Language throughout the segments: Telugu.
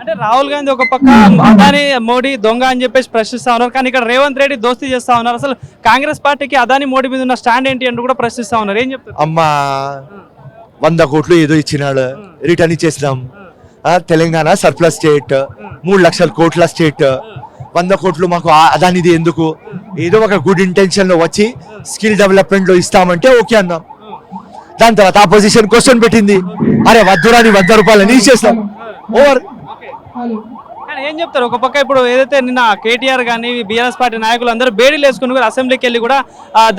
అంటే రాహుల్ గాంధీ ఒక పక్క అదాని మోడీ దొంగ అని చెప్పేసి ప్రశ్నిస్తా ఉన్నారు, కానీ ఇక్కడ రేవంత్ రెడ్డి దోస్తీ చేస్తా ఉన్నారు. అసలు కాంగ్రెస్ పార్టీకి అదాని మోడీ మీద ఉన్న స్టాండ్ ఏంటి అంటూ కూడా ప్రశ్నిస్తా ఉన్నారు. ఏం చెప్తారు? అమ్మా 100 కోట్లు ఏదో ఇచ్చినాడు, రిటర్న్ ఇచ్చేసినాం. తెలంగాణ సర్ప్లస్ స్టేట్, 3 లక్షల కోట్ల స్టేట్. 100 కోట్లు మాకు అదానిది ఎందుకు? ఏదో ఒక గుడ్ ఇంటెన్షన్ లో వచ్చి స్కిల్ డెవలప్మెంట్ లో ఇస్తామంటే ఓకే అన్నాం. దాని తర్వాత ఆపోజిషన్ క్వశ్చన్ పెట్టింది, అరే వద్దురాని 100 రూపాయలని ఇచ్చేస్తాం. ఓవర్. కానీ ఏం చెప్తారు? ఒక పక్క ఇప్పుడు ఏదైతే నిన్న కేటీఆర్ కానీ బీఆర్ఎస్ పార్టీ నాయకులు అందరూ బేడీలు వేసుకుని కూడా అసెంబ్లీకి వెళ్ళి కూడా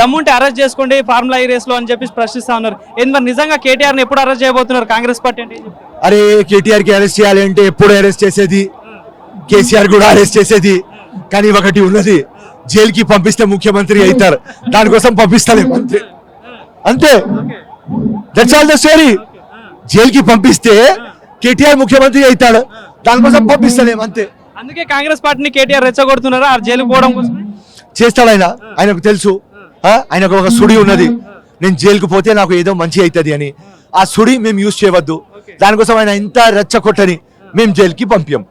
దమ్ముంటే అరెస్ట్ చేసుకోండి ఫార్ములా ఈ రేస్ లో అని చెప్పి ప్రశ్నిస్తా ఉన్నారు. మరి నిజంగా కేటీఆర్ ని ఎప్పుడు అరెస్ట్ చేయబోతున్నారు కాంగ్రెస్ పార్టీ అంటే? అరే కేటీఆర్ కి అరెస్ట్ చేయాలి అంటే ఎప్పుడు అరెస్ట్ చేసేది, కేసీఆర్ కూడా అరెస్ట్ చేసేది. కానీ ఒకటి ఉన్నది, జైలుకి పంపిస్తే ముఖ్యమంత్రి అవుతారు, దానికోసం పంపిస్తలే అంతే. అంతే, దట్స్ ఆల్ ద స్టోరీ. జైలుకి పంపిస్తే కేటీఆర్ ముఖ్యమంత్రి అవుతాడు, దానికోసం పంపిస్తలేం అంతే. అందుకే కాంగ్రెస్ పార్టీని కేటీఆర్ రెచ్చగొడుతున్నారా ఆ జైలుకు పోవడం కోసం? చేస్తాడు ఆయన, ఆయనకు తెలుసు. ఆయనకు ఒక సుడి ఉన్నది, నేను జైలుకు పోతే నాకు ఏదో మంచి అవుతుంది అని. ఆ సుడి మేము యూజ్ చేయవద్దు, దానికోసం ఆయన ఇంత రెచ్చగొట్టని మేము జైలుకి పంపాం.